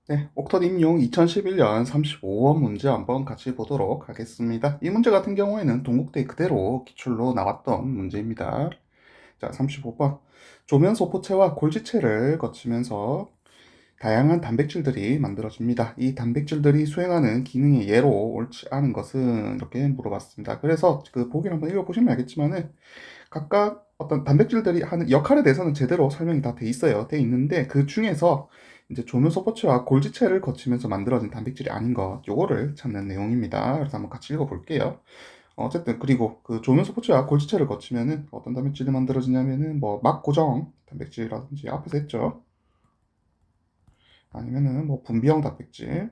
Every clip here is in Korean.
네, 옥터드 임용 2011년 35번 문제 한번 같이 보도록 하겠습니다. 이 문제 같은 경우에는 동국대 그대로 기출로 나왔던 문제입니다. 자, 35번. 조면소포체와 골지체를 거치면서 다양한 단백질들이 만들어집니다. 이 단백질들이 수행하는 기능의 예로 옳지 않은 것은 이렇게 물어봤습니다. 그래서 그 보기를 한번 읽어보시면 알겠지만은 각각 어떤 단백질들이 하는 역할에 대해서는 제대로 설명이 다 돼 있어요. 돼 있는데 그 중에서 이제 조면소포체와 골지체를 거치면서 만들어진 단백질이 아닌 것, 요거를 찾는 내용입니다. 그래서 한번 같이 읽어볼게요. 어쨌든 그리고 그 조면소포체와 골지체를 거치면은 어떤 단백질이 만들어지냐면은 뭐 막고정 단백질이라든지 앞에서 했죠. 아니면은 뭐 분비형 단백질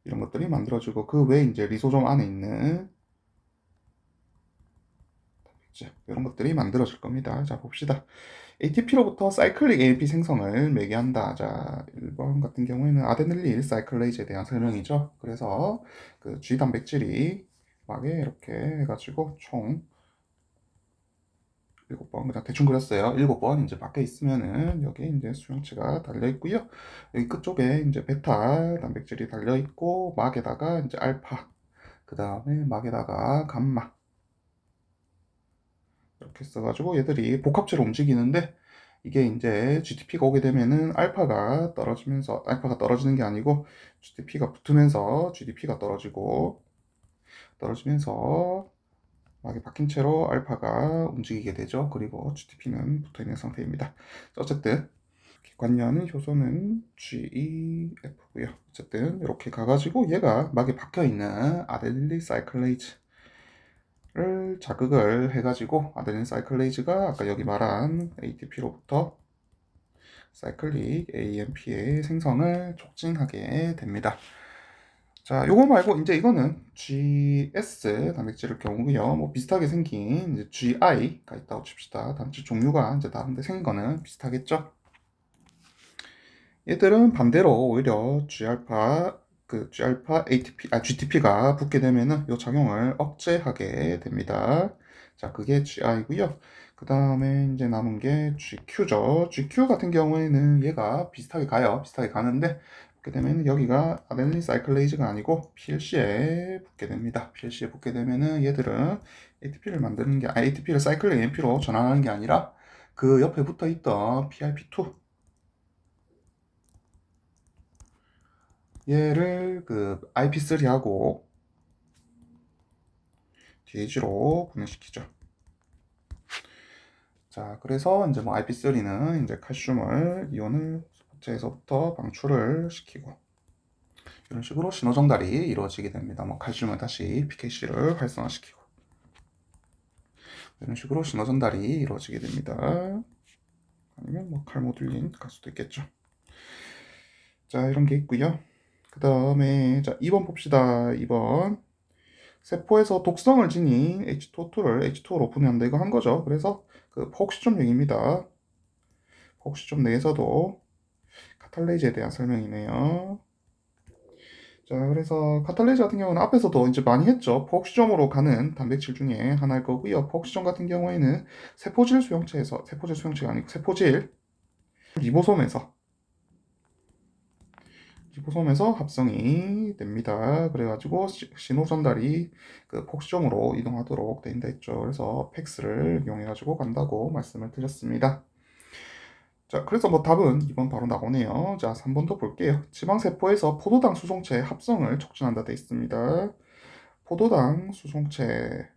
이런 것들이 만들어지고 그 외에 이제 리소솜 안에 있는 이런 것들이 만들어질 겁니다. 자, 봅시다. ATP로부터 사이클릭 AMP 생성을 매개한다. 자, 1번 같은 경우에는 아데닐릴 사이클레이즈에 대한 설명이죠. 그래서 그 G 단백질이 막에 이렇게 해가지고 총 7번, 그냥 대충 그렸어요. 7번 이제 밖에 있으면은 여기 이제 수용체가 달려 있고요. 여기 끝쪽에 이제 베타 단백질이 달려 있고 막에다가 이제 알파, 그 다음에 막에다가 감마 이렇게 써가지고 얘들이 복합체로 움직이는데 이게 이제 GTP가 오게 되면은 알파가 떨어지면서 알파가 떨어지는 게 아니고 GTP가 붙으면서 GDP가 떨어지면서 막이 박힌 채로 알파가 움직이게 되죠. 그리고 GTP는 붙어 있는 상태입니다. 어쨌든 관여하는 효소는 GEF고요. 어쨌든 이렇게 가가지고 얘가 막에 박혀 있는 아데닐린 사이클레이즈 를 자극을 해가지고 아데닌 사이클레이즈가 아까 여기 말한 ATP로부터 사이클릭 AMP의 생성을 촉진하게 됩니다. 자, 요거 말고 이제 이거는 GS 단백질의 경우고요. 뭐 비슷하게 생긴 이제 GI가 있다고 칩시다. 단백질 종류가 이제 다른데 생긴 거는 비슷하겠죠. 얘들은 반대로 오히려 G알파 G알파 ATP GTP가 붙게 되면은 이 작용을 억제하게 됩니다. 자, 그게 GI고요. 그 다음에 이제 남은 게 GQ죠. GQ 같은 경우에는 얘가 비슷하게 가요. 비슷하게 가는데 붙게 되면 여기가 아데닌 사이클레이즈가 아니고 PLC에 붙게 됩니다. PLC에 붙게 되면은 얘들은 ATP를 만드는 게 ATP를 사이클릭 AMP로 전환하는 게 아니라 그 옆에 붙어 있던 PRP2 얘를 그 IP3하고 DH로 분해시키죠. 자, 그래서 이제 뭐 IP3는 이제 칼슘을 이온을 소체에서부터 방출을 시키고 이런 식으로 신호 전달이 이루어지게 됩니다. 뭐 칼슘을 다시 PKC를 활성화시키고 이런 식으로 신호 전달이 이루어지게 됩니다. 아니면 뭐 칼모듈린 갈 수도 있겠죠. 자, 이런 게 있고요. 그 다음에 자 2번 봅시다. 2번 세포에서 독성을 지닌 H2O2를 H2O로 분해한다 이거 한 거죠. 그래서 그 폭시점 얘기입니다. 폭시점 내에서도 카탈레이즈에 대한 설명이네요. 자, 그래서 카탈레이즈 같은 경우는 앞에서도 이제 많이 했죠. 폭시점으로 가는 단백질 중에 하나일 거고요. 폭시점 같은 경우에는 세포질 수용체가 아니고 세포질 리보솜에서 합성이 됩니다. 그래가지고 신호 전달이 그 폭시점으로 이동하도록 된다 했죠. 그래서 팩스를 이용해가지고 간다고 말씀을 드렸습니다. 자, 그래서 뭐 답은 2번 바로 나오네요. 자, 3번 더 볼게요. 지방세포에서 포도당 수송체 합성을 촉진한다 돼 있습니다. 포도당 수송체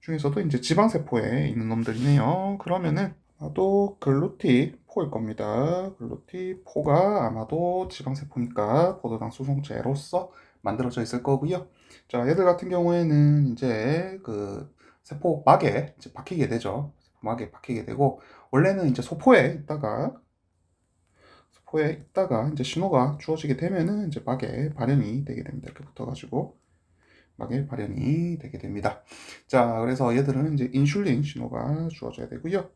중에서도 이제 지방세포에 있는 놈들이네요. 그러면은 아마도 글루티포일 겁니다. 글루티포가 아마도 지방세포니까 포도당 수송체로서 만들어져 있을 거고요. 자, 얘들 같은 경우에는 이제 그 세포막에 이제 박히게 되죠. 세포막에 박히게 되고 원래는 이제 소포에 있다가 이제 신호가 주어지게 되면은 이제 막에 발현이 되게 됩니다. 이렇게 붙어가지고 막에 발현이 되게 됩니다. 자, 그래서 얘들은 이제 인슐린 신호가 주어져야 되고요.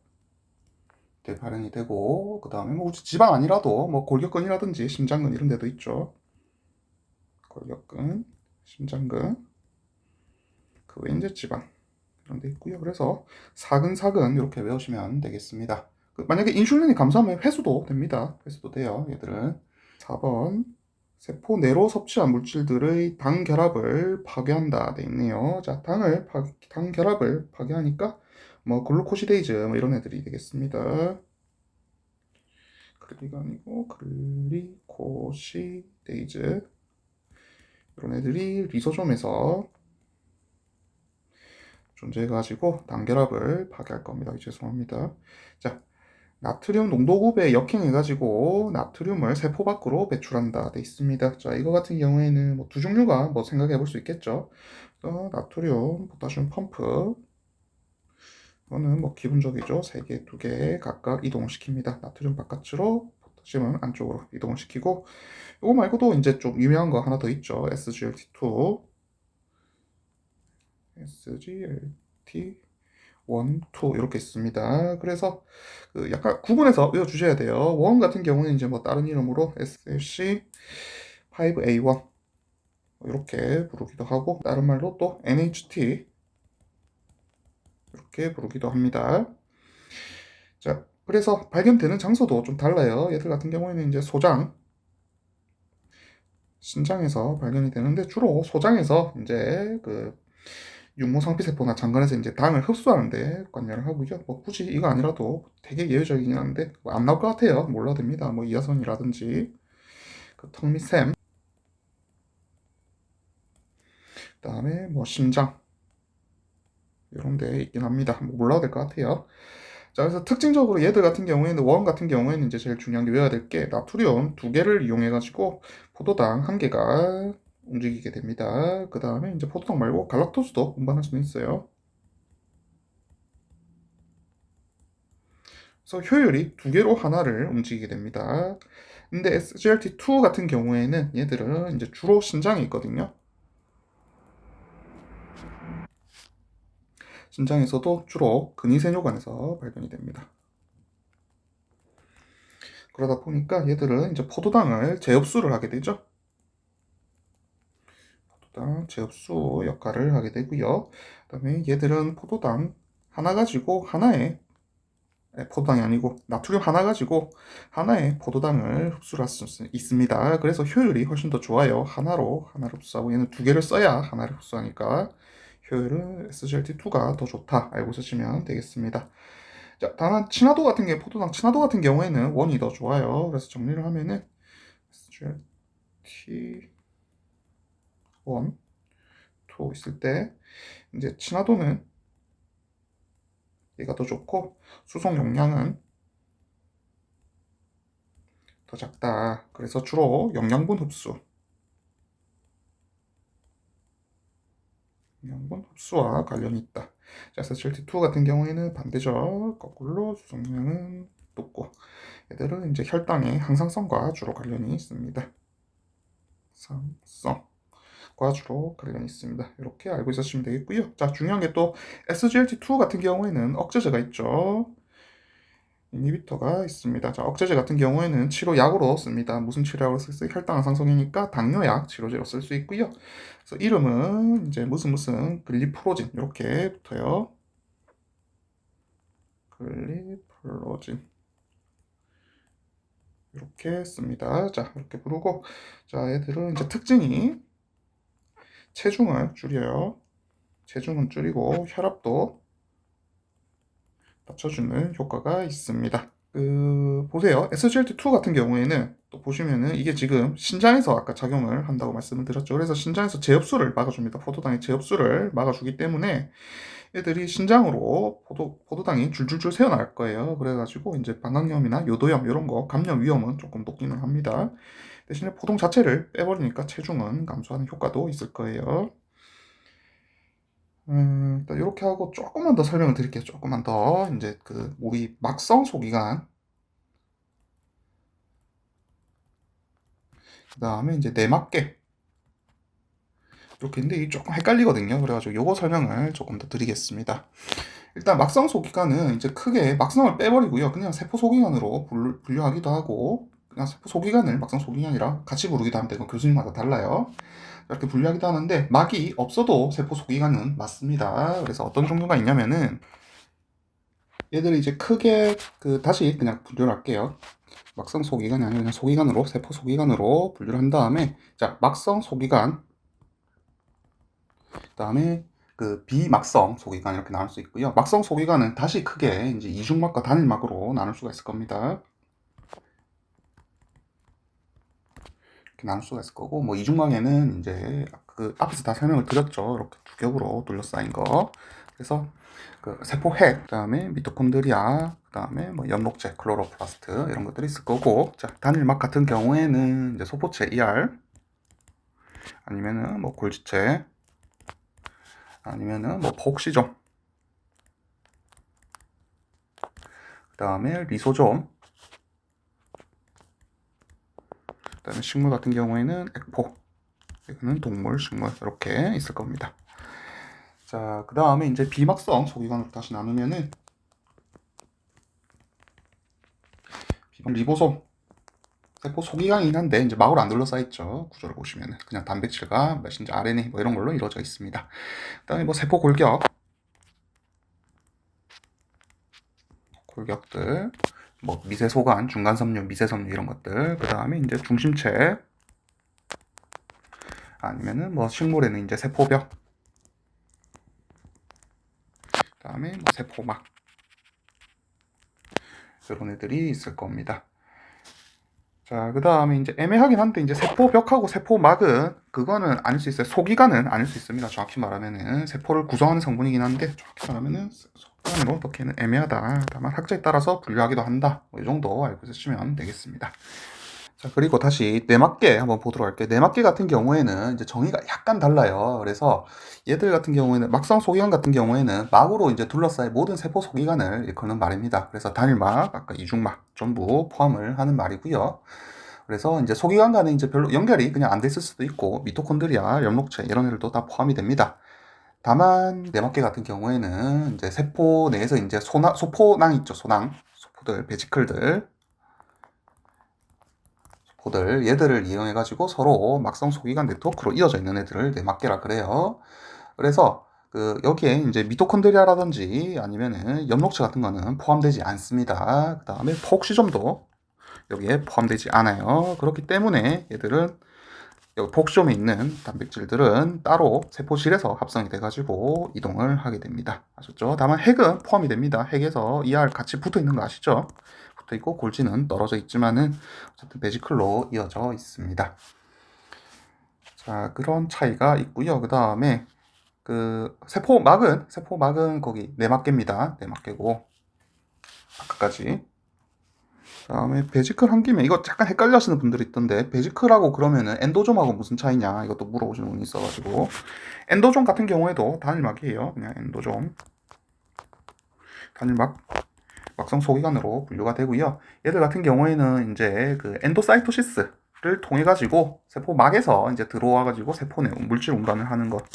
발현이 되고 그 다음에 뭐 지방 아니라도 뭐 골격근이라든지 심장근 이런 데도 있죠. 골격근, 심장근, 그 외에 이제 지방 이런 데 있고요. 그래서 사근사근 이렇게 외우시면 되겠습니다. 만약에 인슐린이 감소하면 회수도 됩니다. 회수도 돼요. 얘들은. 4번 세포 내로 섭취한 물질들의 당 결합을 파괴한다 돼 있네요. 자, 당 결합을 파괴하니까 뭐 글루코시데이즈 뭐 이런 애들이 되겠습니다. 글리가 아니고 글리코시데이즈 이런 애들이 리소솜에서 존재해가지고 당 결합을 파괴할 겁니다. 죄송합니다. 자, 나트륨 농도급에 역행해가지고 나트륨을 세포 밖으로 배출한다 돼 있습니다. 자, 이거 같은 경우에는 뭐 두 종류가 뭐 생각해 볼 수 있겠죠. 나트륨, 포타슘 펌프. 이거는 뭐 기본적이죠. 3개, 2개 각각 이동을 시킵니다. 나트륨 바깥으로, 포타슘은 안쪽으로 이동을 시키고, 이거 말고도 이제 좀 유명한 거 하나 더 있죠. SGLT2. SGLT 1, 2 이렇게 있습니다. 그래서 그 약간 구분해서 외워주셔야 돼요. 1 같은 경우는 이제 뭐 다른 이름으로 SLC5A1 이렇게 부르기도 하고 다른 말로 또 NHT 이렇게 부르기도 합니다. 자, 그래서 발견되는 장소도 좀 달라요. 얘들 같은 경우에는 이제 소장, 신장에서 발견이 되는데 주로 소장에서 이제 그 육모상피세포나 장관에서 이제 당을 흡수하는데 관여를 하고요. 뭐 굳이 이거 아니라도 되게 예외적이긴 한데 뭐안 나올 것 같아요. 몰라도 됩니다. 뭐 이하선이라든지 그 턱밑샘, 그다음에 뭐 심장 이런 데 있긴 합니다. 뭐 몰라도 될 것 같아요. 자, 그래서 특징적으로 얘들 같은 경우에는 원 같은 경우에는 이제 제일 중요한 게 외워야 될 게 나트륨 2개를 이용해 가지고 포도당 1개가 움직이게 됩니다. 그 다음에 이제 포도당 말고 갈락토스도 운반할 수는 있어요. 그래서 효율이 2개로 하나를 움직이게 됩니다. 근데 SGLT2 같은 경우에는 얘들은 이제 주로 신장에 있거든요. 신장에서도 주로 근위세뇨관에서 발견이 됩니다. 그러다 보니까 얘들은 이제 포도당을 재흡수를 하게 되죠. 포도당 재흡수 역할을 하게 되고요. 그다음에 얘들은 포도당 하나 가지고 하나의 포도당이 아니고 나트륨 하나 가지고 하나의 포도당을 흡수를 할 수 있습니다. 그래서 효율이 훨씬 더 좋아요. 하나를 흡수하고 얘는 2개를 써야 하나를 흡수하니까 효율은 SGLT2가 더 좋다 알고 쓰시면 되겠습니다. 자, 다만 친화도 같은 경우 포도당 친화도 같은 경우에는 1이 더 좋아요. 그래서 정리를 하면은 SGLT 1, 2 있을 때 이제 친화도는 얘가 더 좋고 수송 용량은 더 작다. 그래서 주로 영양분 흡수와 관련이 있다. 자, SGLT2 같은 경우에는 반대죠. 거꾸로 수송량은 높고 얘들은 이제 혈당의 항상성과 주로 관련이 있습니다. 상성과 주로 관련이 있습니다. 이렇게 알고 있으시면 되겠고요. 자, 중요한 게 또 SGLT2 같은 경우에는 억제제가 있죠. 이니비터가 있습니다. 자, 억제제 같은 경우에는 치료약으로 씁니다. 무슨 치료약으로 쓸 수? 혈당 상승이니까 당뇨약 치료제로 쓸 수 있고요. 그래서 이름은 이제 무슨 글리프로진 이렇게 붙어요. 글리프로진 이렇게 씁니다. 자, 이렇게 부르고 자, 얘들은 이제 특징이 체중을 줄여요. 체중은 줄이고 혈압도 낮춰주는 효과가 있습니다. 보세요. SGLT2 같은 경우에는 또 보시면은 이게 지금 신장에서 아까 작용을 한다고 말씀을 드렸죠. 그래서 신장에서 재흡수를 막아줍니다. 포도당의 재흡수를 막아주기 때문에 애들이 신장으로 포도당이 줄줄줄 새어나갈 거예요. 그래가지고 이제 방광염이나 요도염 이런 거 감염 위험은 조금 높기는 합니다. 대신에 포동 자체를 빼버리니까 체중은 감소하는 효과도 있을 거예요. 일단 이렇게 하고 조금만 더 설명을 드릴게요. 조금만 더 이제 그 우리 막성 소기관 그 다음에 이제 내막계 이렇게 있는데 이 조금 헷갈리거든요. 그래가지고 요거 설명을 조금 더 드리겠습니다. 일단 막성 소기관은 이제 크게 막성을 빼버리고요. 그냥 세포 소기관으로 분류하기도 하고 그냥 세포 소기관을 막성 소기관이라 같이 부르기도 하는데 그건 교수님마다 달라요. 이렇게 분류하기도 하는데 막이 없어도 세포 소기관은 맞습니다. 그래서 어떤 종류가 있냐면은 얘들이 이제 크게 다시 그냥 분류를 할게요. 막성 소기관이 아니라 그냥 소기관으로, 세포 소기관으로 분류를 한 다음에, 자, 막성 소기관, 그 다음에 그 비막성 소기관 이렇게 나눌 수 있고요. 막성 소기관은 다시 크게 이제 이중막과 단일막으로 나눌 수가 있을 겁니다. 이렇게 나눌 수가 있을 거고, 뭐 이중막에는 이제 그 앞에서 다 설명을 드렸죠. 이렇게 두 겹으로 둘러싸인 거. 그래서 그 세포핵, 그다음에 미토콘드리아, 그다음에 뭐 연록체, 클로로플라스트 이런 것들이 있을 거고, 자, 단일막 같은 경우에는 이제 소포체 ER, 아니면은 뭐 골지체, 아니면은 뭐 폭시좀, 그다음에 리소좀, 그다음에 식물 같은 경우에는 액포, 이거는 동물, 식물 이렇게 있을 겁니다. 자, 그다음에 이제 비막성 소기관으로 다시 나누면은 리보솜, 세포 소기관이긴 한데 이제 막으로 안 둘러싸여 있죠. 구조를 보시면은 그냥 단백질과 메신저 RNA 뭐 이런 걸로 이루어져 있습니다. 그다음에 뭐 세포 골격, 골격들, 뭐 미세소관, 중간섬유, 미세섬유 이런 것들. 그다음에 이제 중심체, 아니면은 뭐 식물에는 이제 세포벽, 그다음에 뭐 세포막 이런 애들이 있을 겁니다. 자, 그 다음에 이제 애매하긴 한데, 이제 세포벽하고 세포막은, 그거는 아닐 수 있어요. 소기관은 아닐 수 있습니다. 정확히 말하면은. 세포를 구성하는 성분이긴 한데, 정확히 말하면은, 소기관으로 넣기에는 애매하다. 다만 학자에 따라서 분류하기도 한다. 뭐 이 정도 알고 있으시면 되겠습니다. 자, 그리고 다시 내막계 한번 보도록 할게요. 내막계 같은 경우에는 이제 정의가 약간 달라요. 그래서 얘들 같은 경우에는 막상 소기관 같은 경우에는 막으로 이제 둘러싸인 모든 세포 소기관을 일컫는 말입니다. 그래서 단일막, 아까 이중막 전부 포함을 하는 말이고요. 그래서 이제 소기관 간에 이제 별로 연결이 그냥 안 됐을 수도 있고 미토콘드리아, 엽록체 이런 애들도 다 포함이 됩니다. 다만 내막계 같은 경우에는 이제 세포 내에서 이제 소포낭 있죠. 소포들, 베지클들 얘들을 이용해 가지고 서로 막성 소기관 네트워크로 이어져 있는 애들을 내막계라 그래요. 그래서 그 여기에 이제 미토콘드리아라든지 아니면은 엽록체 같은 거는 포함되지 않습니다. 그 다음에 폭시좀도 여기에 포함되지 않아요. 그렇기 때문에 얘들은 여기 복시점에 있는 단백질들은 따로 세포실에서 합성이 돼가지고 이동을 하게 됩니다. 아셨죠? 다만 핵은 포함이 됩니다. 핵에서 ER 같이 붙어 있는 거 아시죠? 붙어 있고 골지는 떨어져 있지만은 어쨌든 베지클로 이어져 있습니다. 자, 그런 차이가 있고요. 그 다음에 그 세포막은 거기 내막계입니다. 내막계고 아까까지. 다음에 베지클 한 김에 이거 약간 헷갈려 하시는 분들이 있던데, 베지클하고 그러면은 엔도좀하고 무슨 차이냐 이것도 물어보시는 분이 있어가지고, 엔도좀 같은 경우에도 단일막이에요. 그냥 엔도좀 단일막, 막성 소기관으로 분류가 되고요. 얘들 같은 경우에는 이제 그 엔도사이토시스를 통해 가지고 세포막에서 이제 들어와 가지고 세포 내 물질 운반을 하는 것,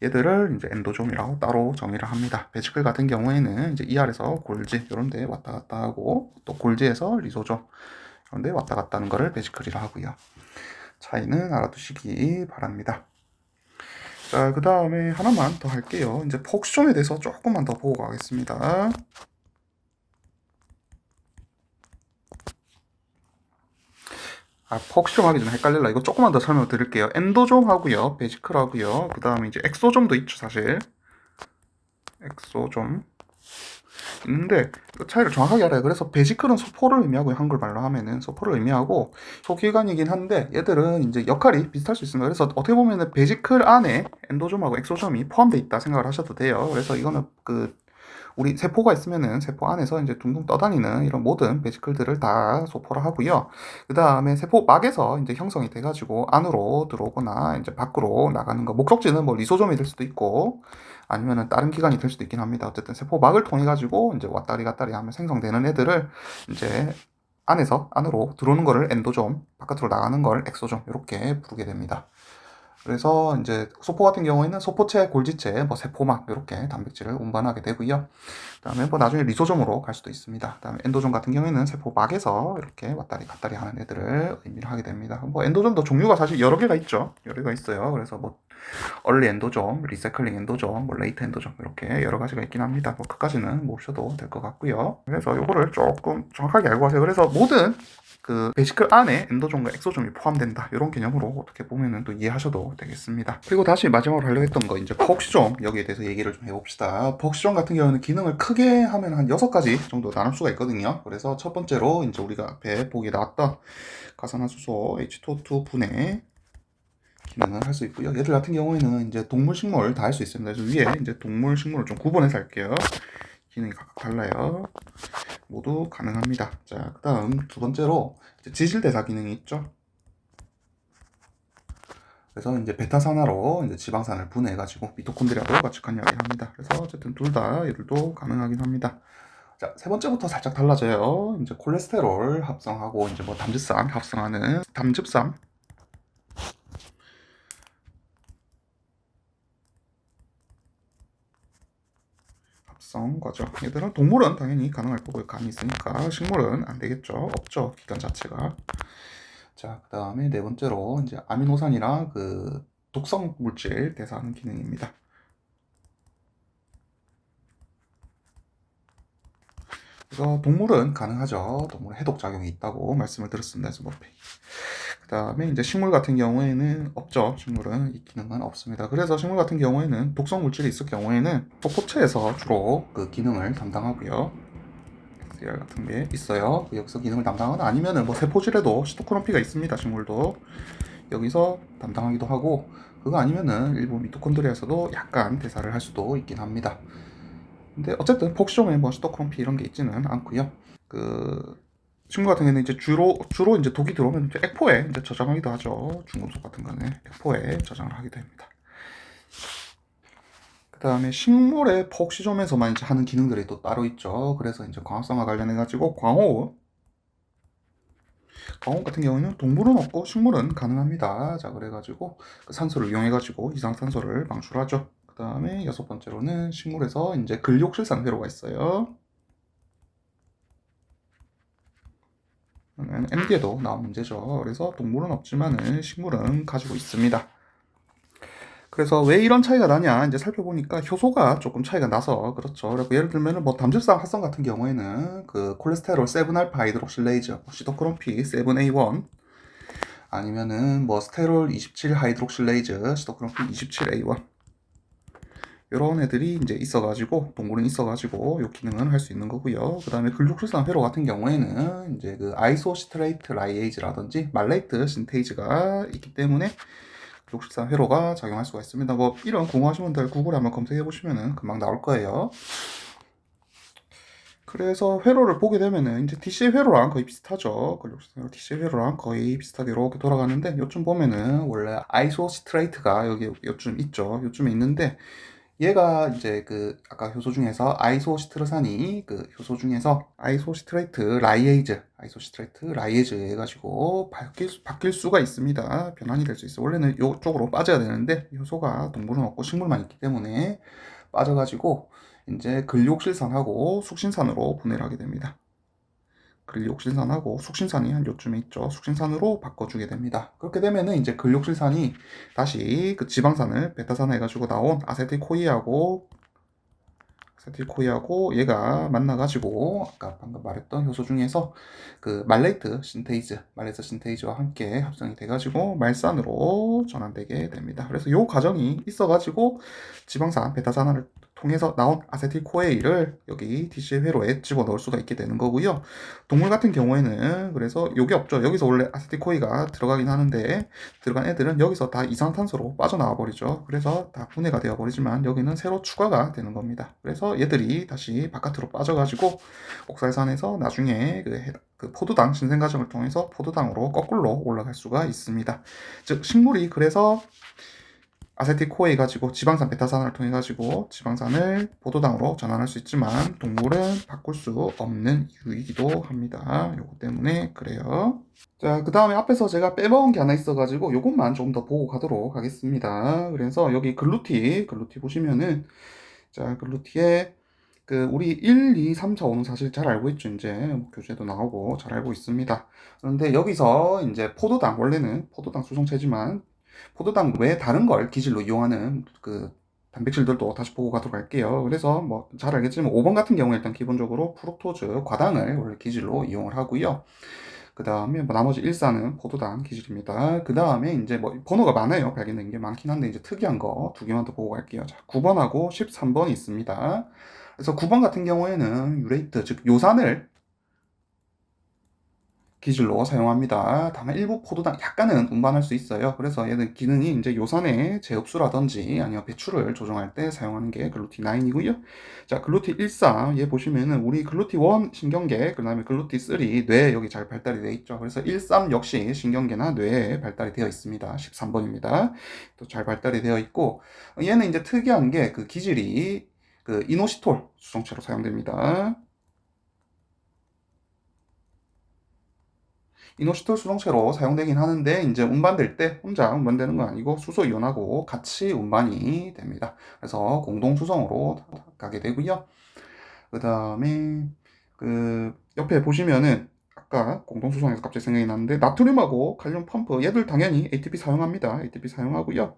얘들을 이제 엔도좀이라고 따로 정의를 합니다. 베지클 같은 경우에는 이제 ER에서 골지 이런 데 왔다 갔다 하고, 또 골지에서 리소좀 이런 데 왔다 갔다 하는 거를 베지클이라 하고요. 차이는 알아두시기 바랍니다. 자, 그 다음에 하나만 더 할게요. 이제 폭시좀에 대해서 조금만 더 보고 가겠습니다. 폭시좀 하기 전에 헷갈릴라. 이거 조금만 더 설명 드릴게요. 엔도좀 하고요. 베지클 하고요. 그 다음에 이제 엑소좀도 있죠, 사실. 엑소좀. 있는데 그 차이를 정확하게 알아요. 그래서 베지클은 소포를 의미하고 한글말로 하면은 소포를 의미하고 소기관이긴 한데 얘들은 이제 역할이 비슷할 수 있습니다. 그래서 어떻게 보면은 베지클 안에 엔도좀하고 엑소좀이 포함되어 있다 생각을 하셔도 돼요. 그래서 이거는 그 우리 세포가 있으면은 세포 안에서 이제 둥둥 떠다니는 이런 모든 베지클들을 다 소포라 하고요. 그 다음에 세포막에서 이제 형성이 돼가지고 안으로 들어오거나 이제 밖으로 나가는 거. 목적지는 뭐 리소좀이 될 수도 있고 아니면은 다른 기관이 될 수도 있긴 합니다. 어쨌든 세포막을 통해 가지고 이제 왔다리 갔다리 하면 생성되는 애들을 이제 안에서 안으로 들어오는 거를 엔도좀, 바깥으로 나가는 걸 엑소좀 이렇게 부르게 됩니다. 그래서 이제 소포 같은 경우에는 소포체, 골지체, 뭐 세포막 이렇게 단백질을 운반하게 되고요. 그다음에 뭐 나중에 리소좀으로 갈 수도 있습니다. 그다음에 엔도좀 같은 경우에는 세포막에서 이렇게 왔다리 갔다리 하는 애들을 의미를 하게 됩니다. 뭐 엔도좀도 종류가 사실 여러 개가 있죠. 여러 개가 있어요. 그래서 뭐 얼리 엔도점, 리사이클링 엔도점, 뭐 레이트 엔도점 이렇게 여러 가지가 있긴 합니다. 뭐 그까지는 모르셔도 될 것 같고요. 그래서 요거를 조금 정확하게 알고 가세요. 그래서 모든 그 베이시클 안에 엔도점과 엑소점이 포함된다. 이런 개념으로 어떻게 보면은 또 이해하셔도 되겠습니다. 그리고 다시 마지막으로 하려고 했던 거 이제 폭시점 여기에 대해서 얘기를 좀 해봅시다. 폭시점 같은 경우는 기능을 크게 하면 한 6가지 정도 나눌 수가 있거든요. 그래서 첫 번째로 이제 우리가 앞에 보기 나왔던 가산화수소 H2O2 분해 기능을 할 수 있고요. 얘들 같은 경우에는 이제 동물, 식물 다 할 수 있습니다. 그래서 위에 이제 동물, 식물을 좀 구분해서 할게요. 기능이 각각 달라요. 모두 가능합니다. 자, 그 다음 두 번째로 지질대사 기능이 있죠. 그래서 이제 베타산화로 이제 지방산을 분해해가지고 미토콘드리아도 같이 관여하긴 합니다. 그래서 어쨌든 둘 다 얘들도 가능하긴 합니다. 자, 세 번째부터 살짝 달라져요. 이제 콜레스테롤 합성하고 이제 뭐 담즙산 합성하는 담즙산 합성 과정. 얘들은 동물은 당연히 가능할 거고요. 감이 있으니까 식물은 안 되겠죠. 없죠. 기관 자체가. 자, 그 다음에 네 번째로 이제 아미노산이랑 그 독성 물질 대사하는 기능입니다. 그래서 동물은 가능하죠. 동물은 해독 작용이 있다고 말씀을 드렸습니다. 그래서 뭐 그 다음에 이제 식물 같은 경우에는 없죠. 식물은 이 기능은 없습니다. 그래서 식물 같은 경우에는 독성 물질이 있을 경우에는 포포체에서 주로 그 기능을 담당하고요. SR 같은 게 있어요. 여기서 기능을 담당하거나 아니면은 뭐 세포질에도 시토크롬피가 있습니다. 식물도 여기서 담당하기도 하고 그거 아니면은 일부 미토콘드리아에서도 약간 대사를 할 수도 있긴 합니다. 근데 어쨌든 폭시점에 뭐 시토크롬피 이런 게 있지는 않고요. 그 식물 같은 경우는 이제 주로 이제 독이 들어오면 이제 액포에 이제 저장하기도 하죠. 중금속 같은 거는 액포에 저장을 하기도 합니다. 그 다음에 식물의 폭시점에서만 이제 하는 기능들이 또 따로 있죠. 그래서 이제 광합성과 관련해 가지고 광호흡 같은 경우에는 동물은 없고 식물은 가능합니다. 자, 그래가지고 그 산소를 이용해가지고 이산화탄소를 방출하죠. 그 다음에 여섯 번째로는 식물에서 이제 근력실산 회로가 있어요. MD에도 나온 문제죠. 그래서 동물은 없지만은 식물은 가지고 있습니다. 그래서 왜 이런 차이가 나냐 이제 살펴보니까 효소가 조금 차이가 나서 그렇죠. 그리고 예를 들면은 뭐 담즙산 활성 같은 경우에는 그 콜레스테롤 7알파 하이드록실레이즈, 시토크롬피 7A1 아니면은 뭐 스테롤 27 하이드록실레이즈, 시토크롬피 27A1 이런 애들이 이제 있어가지고 동물은 있어가지고 이 기능은 할 수 있는 거고요. 그 다음에 근육출산 회로 같은 경우에는 이제 그 아이소시트레이트 라이에이즈라든지 말레이트 신테이즈가 있기 때문에 근육출산 회로가 작용할 수가 있습니다. 뭐 이런 궁금하신 분들 구글에 한번 검색해 보시면은 금방 나올 거예요. 그래서 회로를 보게 되면은 이제 DCA 회로랑 거의 비슷하죠. 근육출산 회로 DCA 회로랑 거의 비슷하게 이렇게 돌아가는데 요즘 보면은 원래 아이소시트레이트가 여기 요즘 있죠. 요즘에 있는데 얘가 이제 그 아까 효소 중에서 아이소시트르산이 그 효소 중에서 아이소시트레이트 라이에이즈 해가지고 바뀔 수가 있습니다. 변환이 될 수 있어. 원래는 이쪽으로 빠져야 되는데 효소가 동물은 없고 식물만 있기 때문에 빠져가지고 이제 근육실산하고 숙신산으로 분해를 하게 됩니다. 근육실산하고 숙신산이 한 요쯤에 있죠. 숙신산으로 바꿔주게 됩니다. 그렇게 되면은 이제 근육실산이 다시 그 지방산을 베타산화 해가지고 나온 아세틸코이하고 얘가 만나가지고 아까 방금 말했던 효소 중에서 그 말레이트 신테이즈와 함께 합성이 돼가지고 말산으로 전환되게 됩니다. 그래서 이 과정이 있어가지고 지방산 베타산화를 통해서 나온 아세틸코에이를 여기 DCA 회로에 집어넣을 수가 있게 되는 거고요. 동물 같은 경우에는 그래서 요게 없죠. 여기서 원래 아세틸코에이가 들어가긴 하는데 들어간 애들은 여기서 다 이산화탄소로 빠져나와 버리죠. 그래서 다 분해가 되어 버리지만 여기는 새로 추가가 되는 겁니다. 그래서 얘들이 다시 바깥으로 빠져가지고 옥살산에서 나중에 그 포도당 신생 과정을 통해서 포도당으로 거꾸로 올라갈 수가 있습니다. 즉 식물이 그래서 아세틸코에 가지고 지방산 베타산을 통해 가지고 지방산을 포도당으로 전환할 수 있지만 동물은 바꿀 수 없는 이유이기도 합니다. 요거 때문에 그래요. 자, 그 다음에 앞에서 제가 빼먹은 게 하나 있어가지고 요것만 좀 더 보고 가도록 하겠습니다. 그래서 여기 글루티 보시면은 자, 글루티에 그 우리 1, 2, 3, 4, 5는 사실 잘 알고 있죠. 이제 뭐 교재도 나오고 잘 알고 있습니다. 그런데 여기서 이제 포도당 원래는 포도당 수성체지만 포도당 외에 다른 걸 기질로 이용하는 그 단백질들도 다시 보고 가도록 할게요. 그래서 뭐 잘 알겠지만 5번 같은 경우에 일단 기본적으로 프룩토즈, 과당을 원래 기질로 이용을 하고요. 그 다음에 뭐 나머지 1사는 포도당 기질입니다. 그 다음에 이제 뭐 번호가 많아요. 발견된 게 많긴 한데 이제 특이한 거 두 개만 더 보고 갈게요. 자, 9번하고 13번이 있습니다. 그래서 9번 같은 경우에는 유레이트, 즉 요산을 기질로 사용합니다. 다만 일부 포도당 약간은 운반할 수 있어요. 그래서 얘는 기능이 이제 요산의 재흡수라든지 아니면 배출을 조정할 때 사용하는 게 글루티 9이고요. 자, 글루티 14, 얘 보시면은 우리 글루티 1 신경계, 그 다음에 글루티 3 뇌에 여기 잘 발달이 되어 있죠. 그래서 13 역시 신경계나 뇌에 발달이 되어 있습니다. 13번입니다. 또 잘 발달이 되어 있고, 얘는 이제 특이한 게 그 기질이 그 이노시톨 수성체로 사용됩니다. 이노시톨 수성체로 사용되긴 하는데 이제 운반될 때 혼자 운반되는 건 아니고 수소 이온하고 같이 운반이 됩니다. 그래서 공동 수성으로 가게 되고요. 그 다음에 그 옆에 보시면은 아까 공동 수성에서 갑자기 생각이 났는데 나트륨하고 칼륨 펌프 얘들 당연히 ATP 사용합니다. ATP 사용하고요.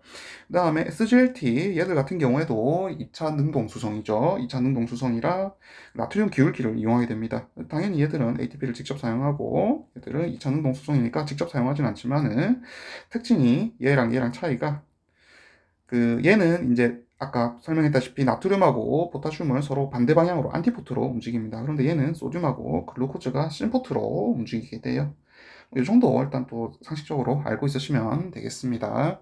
그 다음에 SGLT 얘들 같은 경우에도 2차 능동 수성이죠. 2차 능동 수성이라 나트륨 기울기를 이용하게 됩니다. 당연히 얘들은 ATP를 직접 사용하고 얘들은 2차 능동 수성이니까 직접 사용하진 않지만은 특징이 얘랑 차이가 그 얘는 이제 아까 설명했다시피 나트륨하고 포타슘을 서로 반대 방향으로 안티포트로 움직입니다. 그런데 얘는 소듐하고 글루코즈가 심포트로 움직이게 돼요. 이 정도 일단 또 상식적으로 알고 있으시면 되겠습니다.